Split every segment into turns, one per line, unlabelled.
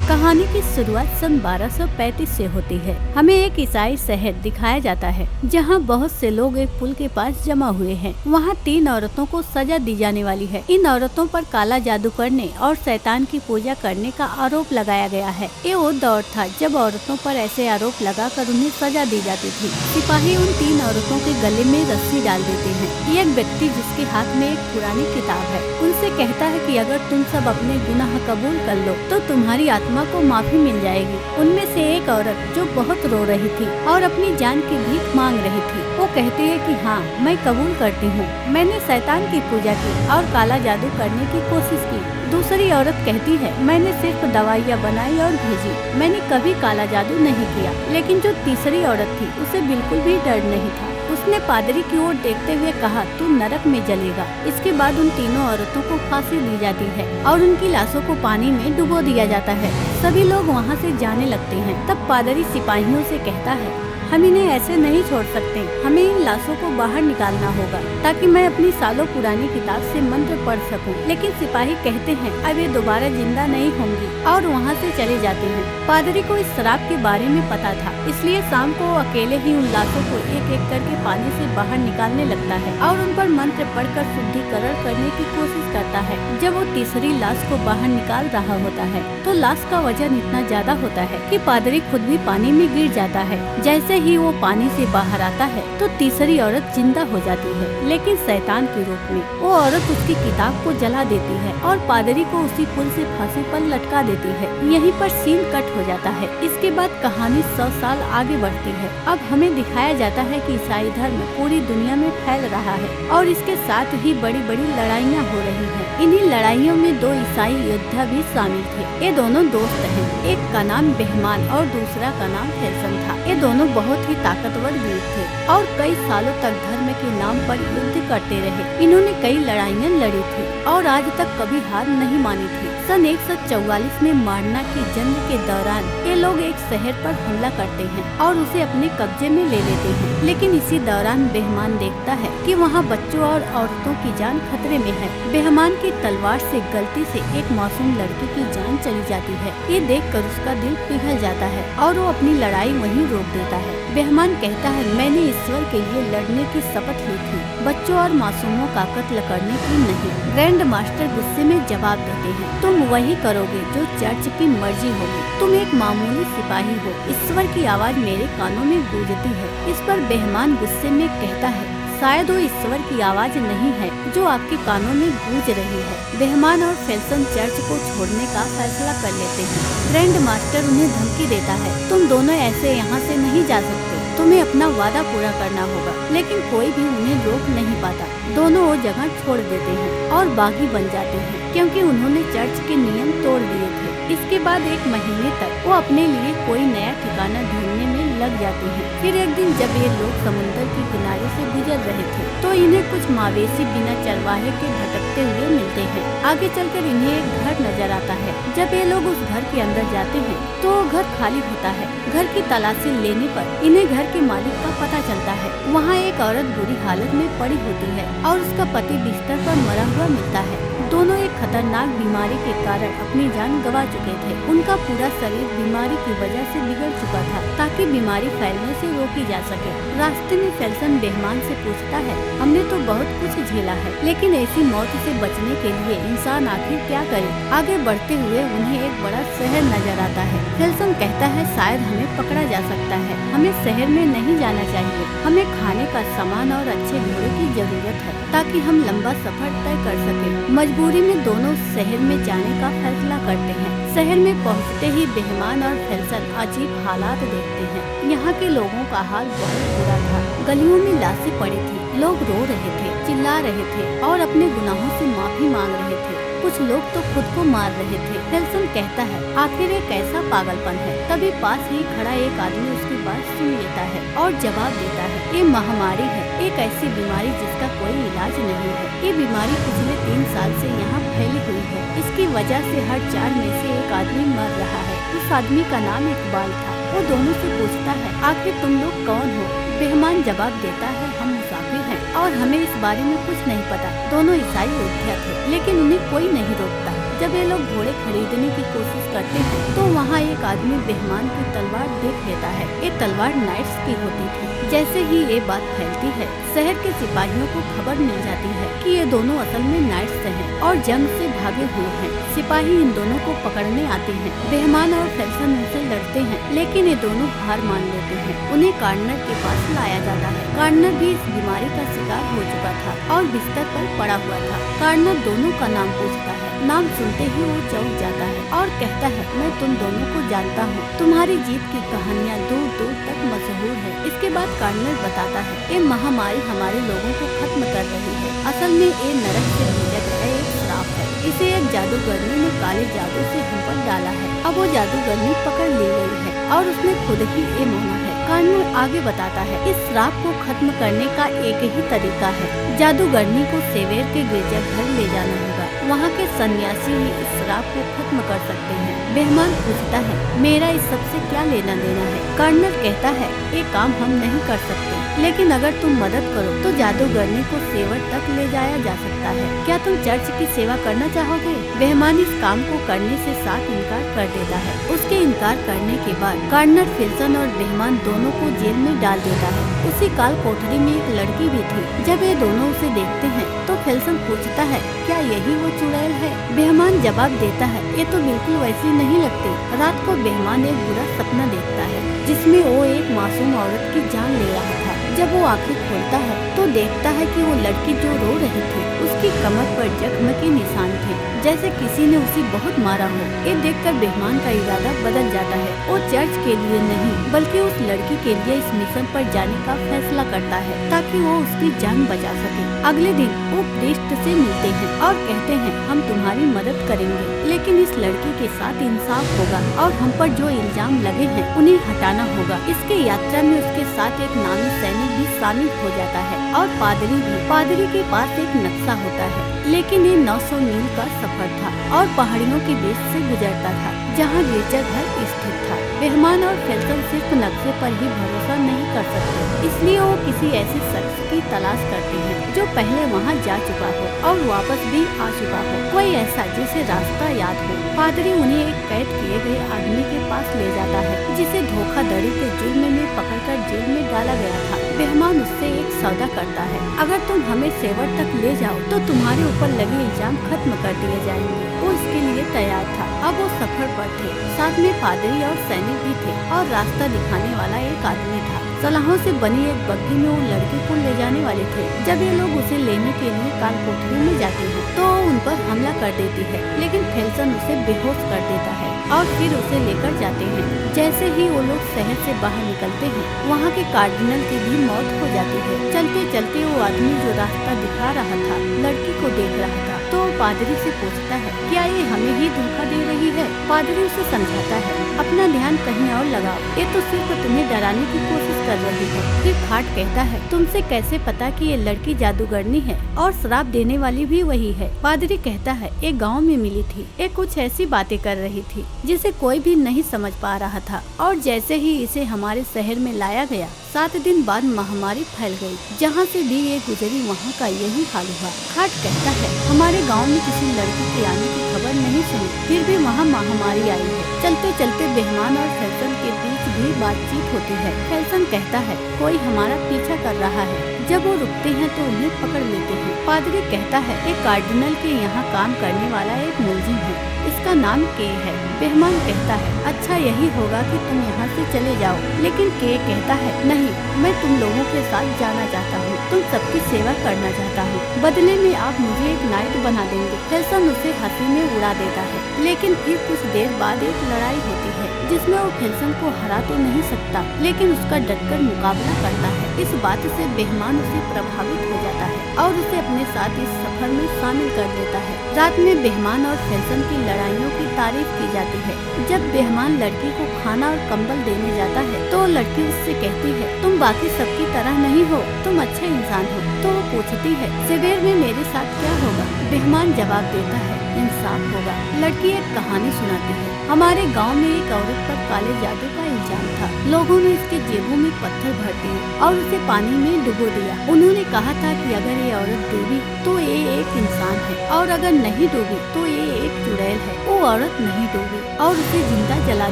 कहानी की शुरुआत सन 1235 से होती है। हमें एक ईसाई शहर दिखाया जाता है जहां बहुत से लोग एक पुल के पास जमा हुए हैं। वहां 3 औरतों को सजा दी जाने वाली है। इन औरतों पर काला जादू करने और शैतान की पूजा करने का आरोप लगाया गया है। ये वो दौर था जब औरतों पर ऐसे आरोप लगाकर उन्हें सजा दी जाती थी। सिपाही उन 3 औरतों के गले में रस्सी डाल देते हैं। एक व्यक्ति जिसके हाथ में एक पुरानी किताब है उनसे कहता है कि अगर तुम सब अपने गुनाह कबूल कर लो तो तुम्हारी आत्मा को माफी मिल जाएगी। उनमें से एक औरत जो बहुत रो रही थी और अपनी जान की भीख मांग रही थी, वो कहती है कि हाँ, मैं कबूल करती हूँ, मैंने शैतान की पूजा की और काला जादू करने की कोशिश की। दूसरी औरत कहती है, मैंने सिर्फ दवाइयाँ बनाई और भेजी, मैंने कभी काला जादू नहीं किया। लेकिन जो तीसरी औरत थी उसे बिल्कुल भी डर नहीं था। उसने पादरी की ओर देखते हुए कहा, तू नरक में जलेगा। इसके बाद उन तीनों औरतों को फांसी दी जाती है और उनकी लाशों को पानी में डुबो दिया जाता है। सभी लोग वहाँ से जाने लगते हैं। तब पादरी सिपाहियों से कहता है, हम इन्हें ऐसे नहीं छोड़ सकते, हमें इन लाशों को बाहर निकालना होगा ताकि मैं अपनी सालों पुरानी किताब से मंत्र पढ़ सकूं। लेकिन सिपाही कहते हैं अब ये दोबारा जिंदा नहीं होंगी और वहाँ से चले जाते हैं। पादरी को इस शराब के बारे में पता था, इसलिए शाम को वो अकेले ही उन लाशों को एक एक करके पानी से बाहर निकालने लगता है और उन पर मंत्र पढ़कर शुद्धिकरण करने की कोशिश करता है। जब वो तीसरी लाश को बाहर निकाल रहा होता है तो लाश का वजन इतना ज्यादा होता है कि पादरी खुद भी पानी में गिर जाता है। जैसे ही वो पानी से बाहर आता है तो तीसरी औरत जिंदा हो जाती है, लेकिन शैतान के रूप में। वो औरत उसकी किताब को जला देती है और पादरी को उसी पुल से फांसी पर लटका देती है। यहीं पर सीन कट हो जाता है। इसके बाद कहानी 100 साल आगे बढ़ती है। अब हमें दिखाया जाता है कि ईसाई धर्म पूरी दुनिया में फैल रहा है और इसके साथ ही बड़ी बड़ी लड़ाइयाँ हो रही हैं। इन्हीं लड़ाइयों में 2 ईसाई योद्धा भी शामिल थे। ये दोनों दोस्त हैं। एक का नाम बेहमान और दूसरा का नाम फेल्सन था। ये दोनों बहुत ही ताकतवर वीर थे और कई सालों तक धर्म के नाम पर युद्ध करते रहे। इन्होंने कई लड़ाइयाँ लड़ी थी और आज तक कभी हार नहीं मानी थी। सन 144 में मारना की जंग के दौरान ये लोग एक शहर पर हमला करते हैं और उसे अपने कब्जे में ले लेते हैं। लेकिन इसी दौरान बेहमान देखता है कि वहाँ बच्चों और औरतों की जान खतरे में है। बेहमान की तलवार से गलती से एक मासूम लड़की की जान चली जाती है। ये देखकर उसका दिल पिघल जाता है और वो अपनी लड़ाई वहीं रोक देता है। बेहमान कहता है, मैंने ईश्वर के लिए लड़ने की शपथ ली थी, बच्चों और मासूमों का कत्ल करने की नहीं। ग्रैंड मास्टर गुस्से में जवाब देते हैं, तुम वही करोगे जो चर्च की मर्जी होगी। तुम एक मामूली सिपाही हो, ईश्वर की आवाज मेरे कानों में गूंजती है। इस पर बेहमान गुस्से में कहता है, शायद वो ईश्वर की आवाज नहीं है जो आपके कानों में गूंज रही है। बेहमान और फेल्सन चर्च को छोड़ने का फैसला कर लेते हैं। ग्रैंड मास्टर उन्हें धमकी देता है, तुम दोनों ऐसे यहाँ से नहीं जा सकते, तुम्हें अपना वादा पूरा करना होगा। लेकिन कोई भी उन्हें रोक नहीं पाता। दोनों वो जगह छोड़ देते हैं और बागी बन जाते हैं क्योंकि उन्होंने चर्च के नियम तोड़ दिए थे। इसके बाद 1 महीने तक वो अपने लिए कोई नया ठिकाना ढूंढने में लग जाते हैं। फिर एक दिन जब ये लोग समुद्र के किनारे से गुजर रहे थे तो इन्हें कुछ मवेशी बिना चरवाहे के भटकते हुए मिलते हैं। आगे चलकर इन्हें एक घर नजर आता है। जब ये लोग उस घर के अंदर जाते हैं तो वो घर खाली होता है। घर की तलाशी लेने पर इन्हें घर के मालिक का पता चलता है। वहाँ एक औरत बुरी हालत में पड़ी होती है और उसका पति बिस्तर पर मरा हुआ मिलता है। दोनों एक खतरनाक बीमारी के कारण अपनी जान गंवा चुके थे। उनका पूरा शरीर बीमारी की वजह से बिगड़ चुका था ताकि बीमारी फैलने से रोकी जा सके। रास्ते में फेल्सन बेहमान से पूछता है, हमने तो बहुत कुछ झेला है, लेकिन ऐसी मौत से बचने के लिए इंसान आखिर क्या करे। आगे बढ़ते हुए उन्हें एक बड़ा शहर नजर आता है। फेल्सन कहता है, शायद हमें पकड़ा जा सकता है, हमें शहर में नहीं जाना चाहिए। हमें खाने का सामान और अच्छे घोड़े की जरूरत है ताकि हम लंबा सफर तय कर सके। मजबूरी में दोनों शहर में जाने का फैसला करते हैं। शहर में पहुंचते ही बेहमान और फेल्सन अजीब हालात देखते हैं। यहाँ के लोगों का हाल बहुत बुरा था। गलियों में लाशें पड़ी थी, लोग रो रहे थे, चिल्ला रहे थे और अपने गुनाहों से माफी मांग रहे थे। कुछ लोग तो खुद को मार रहे थे। फेल्सन कहता है, आखिर ये कैसा पागलपन है। तभी पास ही खड़ा एक आदमी उसकी बात सुन लेता है और जवाब देता है, ये महामारी है, एक ऐसी बीमारी जिसका कोई इलाज नहीं है। ये बीमारी पिछले 3 साल से यहाँ फैली हुई है। इसकी वजह से हर 4 में से एक आदमी मर रहा है। उस आदमी का नाम इकबाल था। वो दोनों से पूछता है, आखिर तुम लोग कौन हो। बेहमान जवाब देता है, हम मुसाफिर हैं और हमें इस बारे में कुछ नहीं पता। दोनों ईसाई योद्धा थे लेकिन उन्हें कोई नहीं रोकता। जब ये लोग घोड़े खरीदने की कोशिश करते हैं तो वहाँ एक आदमी बेहमान की तलवार देख लेता है। ये तलवार नाइट्स की होती थी। जैसे ही ये बात फैलती है, शहर के सिपाहियों को खबर मिल जाती है कि ये दोनों असल में नाइट्स हैं और जंग से भागे हुए हैं। सिपाही इन दोनों को पकड़ने आते हैं। बेहमान और फेल्सन उनसे लड़ते हैं, लेकिन ये दोनों हार मान लेते हैं। उन्हें कार्नर के पास लाया जाता है। कार्नर भी इस बीमारी का शिकार हो चुका था और बिस्तर पर पड़ा हुआ था। कार्नर दोनों का नाम पूछता है। नाम सुनते ही वो चौंक जाता है और कहता है, मैं तुम दोनों को जानता हूँ। तुम्हारी जीत की कहानियाँ दूर दूर तक मशहूर है। इसके बाद कार्नर बताता है, ये महामारी हमारे लोगों को खत्म कर रही है। असल में ये नरक से भेजा गया एक श्राप है। इसे एक जादूगरनी ने काले जादू से हम पर डाला है। अब वो जादूगरनी पकड़ ली गई है और उसने खुद ही ये माना है। कार्नर आगे बताता है, इस श्राप को खत्म करने का एक ही तरीका है। जादूगरनी को सेवेर के गिरजाघर ले जाना होगा। वहाँ के सन्यासी ही इस श्राप को खत्म कर सकते हैं। बेहमान पूछता है, मेरा इस सबसे क्या लेना देना है? कार्नर कहता है, ये काम हम नहीं कर सकते, लेकिन अगर तुम मदद करो तो जादूगरनी को सेवर तक ले जाया जा सकता है। क्या तुम चर्च की सेवा करना चाहोगे? बेहमान इस काम को करने से साफ इनकार कर देता है। उसके इनकार करने के बाद कार्नर फेल्सन और बेहमान दोनों को जेल में डाल देता है। उसी काल कोठरी में एक लड़की भी थी। जब ये दोनों उसे देखते हैं तो फेल्सन पूछता है, क्या यही वो चुड़ैल है? बेहमान जवाब देता है, ये तो बिल्कुल वैसी नहीं लगती। रात को बेहमान एक बुरा सपना देखता है जिसमें वो एक मासूम औरत की जान ले रहा था। जब वो आंखें खोलता है तो देखता है कि वो लड़की जो रो रही थी उसकी कमर पर जख्म के निशान थे, जैसे किसी ने उसे बहुत मारा हो। ये देखकर बेहमान का इरादा बदल जाता है। वो चर्च के लिए नहीं बल्कि उस लड़की के लिए इस मिशन पर जाने का फैसला करता है ताकि वो उसकी जान बचा सके। अगले दिन वो प्रीस्ट से मिलते हैं और कहते हैं, हम तुम्हारी मदद करेंगे, लेकिन इस लड़की के साथ इंसाफ होगा और हम पर जो इल्जाम लगे हैं उन्हें हटाना होगा। इसके यात्रा में उसके साथ एक नामी सैनिक भी शामिल हो जाता है और पादरी भी। पादरी के पास एक नक्शा होता है, लेकिन ये 900 मील का सफर था और पहाड़ियों के बीच से गुजरता था जहाँ गिरजाघर स्थित था। बेहमान और फेल्सन सिर्फ नक्शे पर ही भरोसा नहीं कर सकते, इसलिए वो किसी ऐसे शख्स की तलाश करते हैं जो पहले वहाँ जा चुका हो और वापस भी आ चुका हो, कोई ऐसा जिसे रास्ता याद हो। पादरी उन्हें एक कैद किए गए आदमी के पास ले जाता है जिसे धोखाधड़ी के जुर्म में पकड़कर जेल में डाला गया था। बेहमान उससे एक सौदा करता है, अगर तुम हमें सेवर तक ले जाओ तो तुम्हारे ऊपर लगे इल्जाम खत्म कर दिए जाएंगे। वो इसके लिए तैयार था। अब वो सफर पर थे, साथ में पादरी और सैनिक भी थे और रास्ता दिखाने वाला एक आदमी था। सलाहों से बनी एक बग्घी में वो लड़की को ले जाने वाले थे। जब ये लोग उसे लेने के लिए काल कोठरी में जाते हैं तो उन पर हमला कर देती है, लेकिन फेल्सन उसे बेहोश कर देता है और फिर उसे लेकर जाते हैं। जैसे ही वो लोग शहर से बाहर निकलते हैं, वहाँ के कार्डिनल की भी मौत हो जाती है। चलते चलते वो आदमी जो रास्ता दिखा रहा था लड़की को देख रहा था, तो पादरी से पूछता है, क्या ये हमें ही धोखा दे रही है? पादरी उसे समझाता है, अपना ध्यान कहीं और लगाओ, ये तो सिर्फ तुम्हें डराने की कोशिश कर रही है। फिर खाट कहता है, तुमसे कैसे पता कि ये लड़की जादूगरनी है और श्राप देने वाली भी वही है? पादरी कहता है, एक गांव में मिली थी, ये कुछ ऐसी बातें कर रही थी जिसे कोई भी नहीं समझ पा रहा था, और जैसे ही इसे हमारे शहर में लाया गया 7 दिन बाद महामारी फैल गई। जहाँ से भी ये गुजरी वहाँ का यही हाल हुआ। खाट कहता है, हमारे गांव में किसी लड़की के आने की खबर नहीं सुनी, फिर भी वहाँ महामारी आई है। चलते चलते बेहमान और फेल्सन के बीच भी बातचीत होती है। फेल्सन कहता है, कोई हमारा पीछा कर रहा है। जब वो रुकते हैं तो उन्हें पकड़ लेते हैं। पादरी कहता है, एक कार्डिनल के यहाँ काम करने वाला एक मुलजिम है, इसका नाम के है। बेहमान कहता है, अच्छा यही होगा कि तुम यहाँ से चले जाओ, लेकिन के कहता है, नहीं, मैं तुम लोगों के साथ जाना चाहता हूँ, तुम सबकी सेवा करना चाहता हूँ, बदले में आप मुझे एक नाइट बना देंगे। फेल्सन उसे हंसी में उड़ा देता है, लेकिन फिर कुछ देर बाद एक लड़ाई होती है जिसमें वो फेल्सन को हरा तो नहीं सकता, लेकिन उसका डटकर मुकाबला करता है। इस बात से बेहमान उसे प्रभावित हो जाता है और उसे अपने साथ इस सफर में शामिल कर देता है। रात में बेहमान और फेल्सन की लड़ाइयों की तारीफ की जाती है। जब बेहमान लड़की को खाना और कंबल देने जाता है तो लड़की उससे कहती है, तुम बाकी सबकी तरह नहीं हो, तुम अच्छे इंसान हो। तो वो पूछती है, सेवेर में मेरे साथ क्या होगा? बेहमान जवाब देता है, इंसाफ होगा। लड़की एक कहानी सुनाती है। हमारे गांव में एक औरत पर काले जादू का इल्जाम था। लोगों ने इसके जेबों में पत्थर भर दिए और उसे पानी में डुबो दिया। उन्होंने कहा था कि अगर ये औरत डूबी तो ये एक इंसान है और अगर नहीं डूबी तो ये एक चुड़ैल है। वो औरत नहीं डूबी और उसे जिंदा जला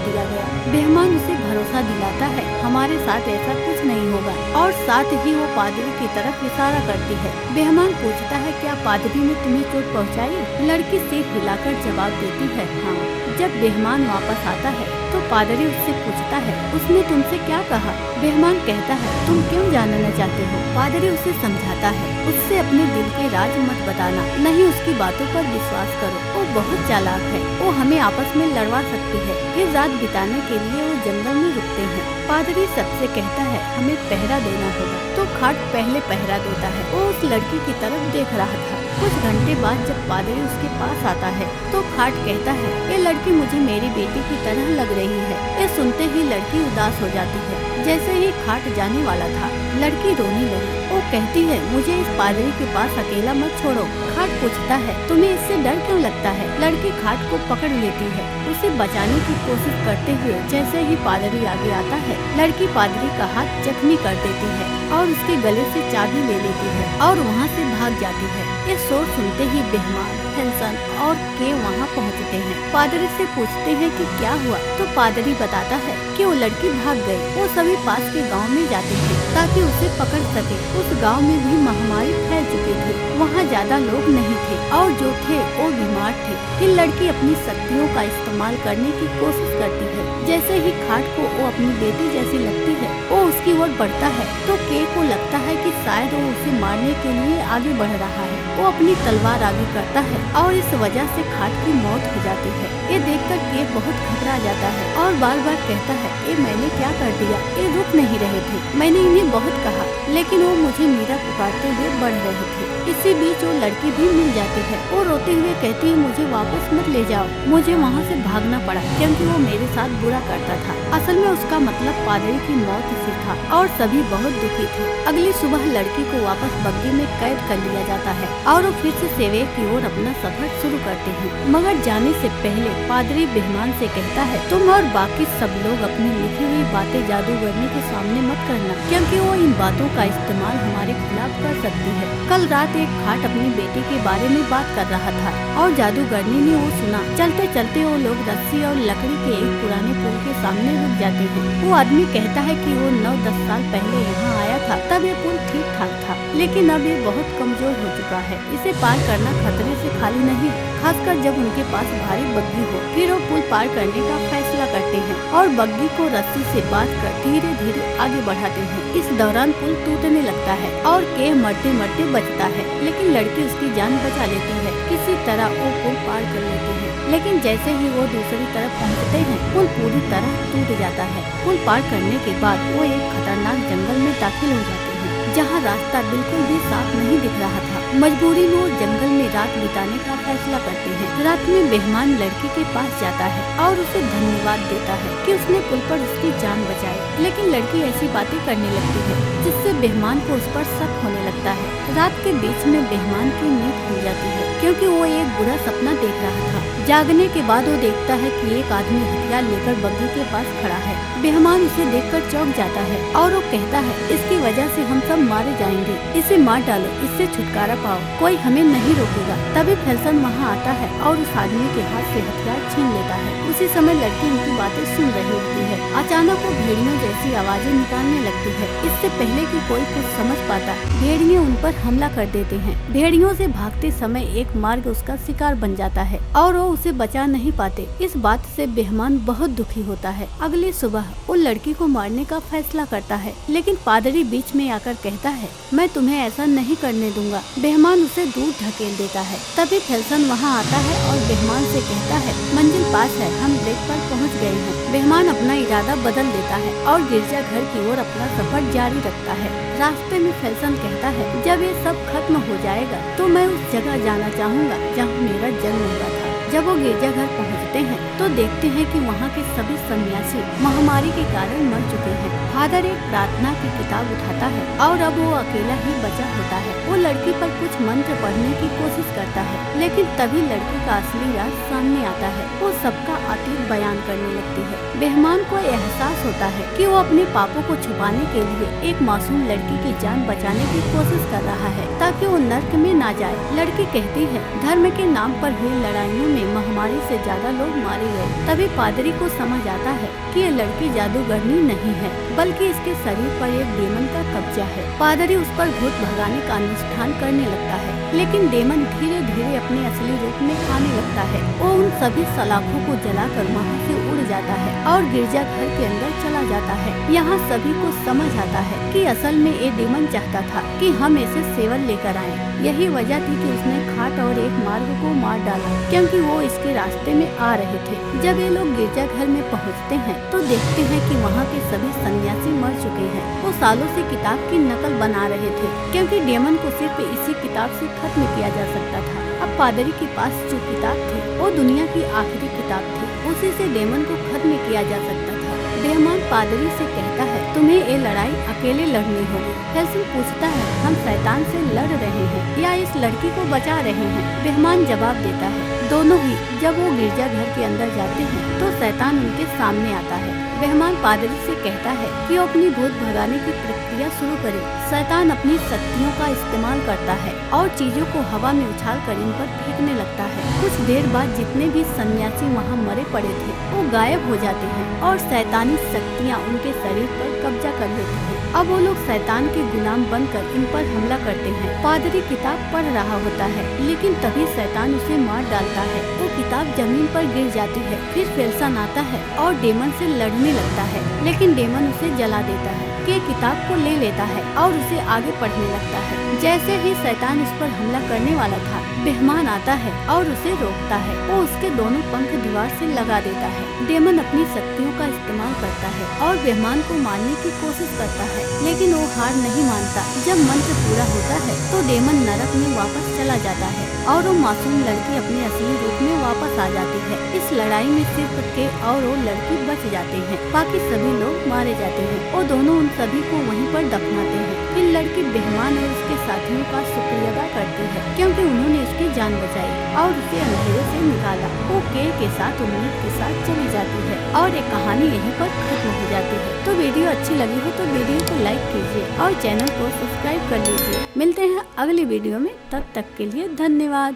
दिया गया। बेहमान उसे भरोसा दिलाता है हमारे साथ ऐसा कुछ नहीं होगा और साथ ही वो पादरी की तरफ इशारा करती है। बेहमान पूछता है क्या पादरी ने तुम्हें चोट पहुंचाई? लड़की सिर हिलाकर जवाब देती है हाँ। जब बेहमान वापस आता है तो पादरी उससे पूछता है उसने तुमसे क्या कहा? बेहमान कहता है तुम क्यों जानना चाहते हो? पादरी उसे समझाता है उससे अपने दिल के राज मत बताना, नहीं उसकी बातों पर विश्वास करो। वो बहुत चालाक है, वो हमें आपस में लड़वा सकती है। फिर रात बिताने के लिए वो जंगल में रुकते हैं। पादरी सबसे कहता है हमें पहरा देना होगा, तो खाट पहले पहरा देता है। वो उस लड़की की तरफ देख रहा था। कुछ घंटे बाद जब पादरी उसके पास आता है तो खाट कहता है ये लड़की मुझे मेरी बेटी की तरह लग रही है। ये सुनते ही लड़की उदास हो जाती है। जैसे ही खाट जाने वाला था लड़की रोने लगी। वो कहती है मुझे इस पादरी के पास अकेला मत छोड़ो। खाट पूछता है तुम्हें इससे डर क्यों लगता है? लड़की खाट को पकड़ लेती है, उसे बचाने की कोशिश करते हुए। जैसे ही पादरी आगे आता है लड़की पादरी का हाथ जख्मी कर देती है और उसके गले से चाबी ले लेती है और वहाँ से भाग जाती है। ये शोर सुनते ही बेहमान, हेल्सन और के वहाँ पहुँचते हैं। पादरी से पूछते हैं कि क्या हुआ, तो पादरी बताता है कि वो लड़की भाग गई। वो सभी पास के गांव में जाते थे ताकि उसे पकड़ सके। उस गांव में भी महामारी फैल चुकी थी, वहाँ ज्यादा लोग नहीं थे और जो थे वो बीमार थे। फिर लड़की अपनी शक्तियों का इस्तेमाल करने की कोशिश करती है। जैसे ही खाट को वो अपनी बेटी जैसी लगती है वो उसकी ओर बढ़ता है तो के को लगता है कि शायद वो उसे मारने के लिए आगे बढ़ रहा है। वो अपनी तलवार आगे करता है और इस वजह से खाट की मौत हो जाती है। ये देखकर के बहुत घबरा जाता है और बार बार कहता है ये मैंने क्या कर दिया? ये रुक नहीं रहे थे, मैंने इन्हें बहुत कहा लेकिन वो मुझे मीरा पुकारते हुए बढ़ रहे थे। इसी बीच वो लड़की भी मिल जाती है। वो रोते हुए कहती है मुझे वापस मत ले जाओ, मुझे वहाँ से भागना पड़ा क्योंकि वो मेरे साथ बुरा करता था। असल में उसका मतलब पादरी की मौत से था और सभी बहुत दुखी थे। अगली सुबह लड़की को वापस बग्गी में कैद कर लिया जाता है और वो फिर से सेवे की ओर अपना सफर शुरू करते हैं। मगर जाने से पहले पादरी बेहमान से कहता है तुम और बाकी सब लोग अपनी लिखी हुई बातें जादूगरनी के सामने मत करना क्योंकि वो इन बातों का इस्तेमाल हमारे खिलाफ कर सकती है। कल रात एक खाट अपनी बेटी के बारे में बात कर रहा था और जादूगरनी ने वो सुना। चलते चलते वो लोग रस्सी और लकड़ी के एक पुराने पुल के सामने रुक जाते हैं। वो आदमी कहता है कि वो 9-10 साल पहले यहाँ आया था, तब ये पुल ठीक ठाक था लेकिन अब ये बहुत कमजोर हो चुका है। इसे पार करना खतरे से खाली नहीं, खासकर जब उनके पास भारी बग्गी हो। फिर वो पुल पार करने का फैसला करते हैं और बग्गी को रस्सी से बांधकर धीरे धीरे आगे बढ़ाते हैं। इस दौरान पुल टूटने लगता है और के मरते मरते बचता है लेकिन लड़की उसकी जान बचा लेती है। किसी तरह वो पुल पार कर लेते हैं लेकिन जैसे ही वो दूसरी तरफ पहुंचते हैं पुल पूरी तरह टूट जाता है। पुल पार करने के बाद वो एक खतरनाक जंगल में दाखिल हो जाते हैं जहाँ रास्ता बिल्कुल भी साफ नहीं दिख रहा था। मजबूरी में वो जंगल में रात बिताने का फैसला करते हैं। रात में बेहमान लड़की के पास जाता है और उसे धन्यवाद देता है कि उसने पुल पर उसकी जान बचाई। लेकिन लड़की ऐसी बातें करने लगती है जिससे बेहमान को उस पर शक होने लगता है। रात के बीच में बेहमान की नींद खुल जाती है क्योंकि वो एक बुरा सपना देख रहा था। जागने के बाद वो देखता है कि एक आदमी हथियार लेकर बग्गी के पास खड़ा है। बेहमान उसे देखकर चौंक जाता है और वो कहता है इसकी वजह से हम सब मारे जाएंगे, इसे मार डालो, इससे छुटकारा पाओ, कोई हमें नहीं रोकेगा। तभी फेल्सन वहाँ आता है और उस आदमी के हाथ से हथियार छीन लेता है। उसी समय लड़की उनकी बातें सुन रही होती है। अचानक वो भेड़ियों जैसी आवाजें निकालने लगती है। इससे पहले कि कोई कुछ समझ पाता भेड़िए उन पर हमला कर देते हैं। भेड़ियों से भागते समय एक मार्ग उसका शिकार बन जाता है और वो उसे बचा नहीं पाते। इस बात से बेहमान बहुत दुखी होता है। अगली सुबह वो लड़की को मारने का फैसला करता है लेकिन पादरी बीच में आकर कहता है मैं तुम्हें ऐसा नहीं करने दूंगा। बेहमान उसे दूर ढकेल देता है। तभी फेल्सन वहाँ आता है और बेहमान से कहता है मंजिल पास है, हम ब्रेक पर पहुँच गए हैं। बेहमान अपना इरादा बदल देता है और गिरजा घर की ओर अपना सफर जारी रखता है। रास्ते में फेल्सन कहता है जब ये सब खत्म हो जाएगा तो मैं उस जगह जाना चाहूँगा जहाँ मेरा जन्म हुआ था। जब वो गिरजाघर पहुंचते हैं तो देखते हैं कि वहाँ के सभी सन्यासी महामारी के कारण मर चुके हैं। फादर एक प्रार्थना की किताब उठाता है और अब वो अकेला ही बचा होता है। वो लड़की पर कुछ मंत्र पढ़ने की कोशिश करता है, लेकिन तभी लड़की का असली राज सामने आता है। वो सबका अतीत बयान करने लगती है। बेहमान को एहसास होता है कि वो अपने पापों को छुपाने के लिए एक मासूम लड़की की जान बचाने की कोशिश कर रहा है ताकि वो नर्क में ना जाए। लड़की कहती है धर्म के नाम पर हुई लड़ाइयों में महामारी से ज्यादा लोग मारे गए। तभी पादरी को समझ आता है कि ये लड़की जादूगरनी नहीं है, बल्कि इसके शरीर पर एक डेमन का कब्जा है। पादरी उस पर भूत भगाने का अनुष्ठान करने लगता है, लेकिन डेमन धीरे धीरे अपने असली रूप में आने लगता है। वो उन सभी सलाखों को जलाकर वहाँ से उड़ जाता है और गिरजाघर के अंदर चला जाता है। यहाँ सभी को समझ आता है कि असल में ये डेमन चाहता था कि हम इसे सेवन लेकर आए। यही वजह थी कि उसने खाट और एक मार्ग को मार डाला, क्योंकि वो इसके रास्ते में आ रहे थे। जब ये लोग गिरजाघर में पहुँचते हैं तो देखते हैं कि वहाँ के सभी सन्यासी मर चुके हैं। वो सालों से किताब की नकल बना रहे थे, क्योंकि डेमन को सिर्फ इसी किताब से खत्म किया जा सकता था। अब पादरी के पास जो किताब थी वो दुनिया की आखिरी किताब थी, उसी से डेमन को खत्म किया जा सकता था। बेहमान पादरी से कहता है तुम्हें ये लड़ाई अकेले लड़नी होगी। हेल्सिंग पूछता है हम शैतान से लड़ रहे हैं या इस लड़की को बचा रहे हैं। बेहमान जवाब देता है दोनों ही। जब वो गिरजाघर के अंदर जाते हैं तो शैतान उनके सामने आता है। बेहमान पादरी से कहता है कि वो अपनी भूत भगाने की प्रक्रिया शुरू करे। शैतान अपनी शक्तियों का इस्तेमाल करता है और चीजों को हवा में उछाल कर इन पर फेंकने लगता है। कुछ देर बाद जितने भी सन्यासी वहाँ मरे पड़े थे वो गायब हो जाते हैं और शैतानी शक्तियाँ उनके शरीर पर कब्जा कर लेती हैं। अब वो लोग शैतान के गुलाम बनकर इन पर हमला करते हैं। पादरी किताब पढ़ रहा होता है, लेकिन तभी शैतान उसे मार डालता है। वो किताब जमीन पर गिर जाती है। फिर फेल्सन आता है और डेमन से लड़ने लगता है, लेकिन डेमन उसे जला देता है कि किताब को ले लेता है और उसे आगे पढ़ने लगता है। जैसे ही शैतान उस पर हमला करने वाला था, बेहमान आता है और उसे रोकता है। वो उसके दोनों पंख दीवार से लगा देता है। डेमन अपनी शक्तियों का इस्तेमाल करता है और बेहमान को मारने की कोशिश करता है, लेकिन वो हार नहीं मानता। जब मंत्र पूरा होता है तो डेमन नरक में वापस चला जाता है और वो मासूम लड़की अपने असली रूप में वापस आ जाती है। इस लड़ाई में सिर्फ के और वो लड़की बच जाते हैं, बाकी सभी लोग मारे जाते हैं। वो दोनों उन सभी को वहीं पर दफनाते हैं। फिर लड़की बेहमान और उसके साथियों का शुक्रिया अदा करती है, क्योंकि उन्होंने उसकी जान बचाई और उसे अंधेरे से निकाला। वो के साथ उम्मीद के साथ चली जाती है और ये कहानी यहीं पर खत्म हो जाती है। तो वीडियो अच्छी लगी हो तो वीडियो को लाइक कीजिए और चैनल को सब्सक्राइब कर लीजिए। मिलते हैं अगली वीडियो में, तब तक के लिए धन्यवाद।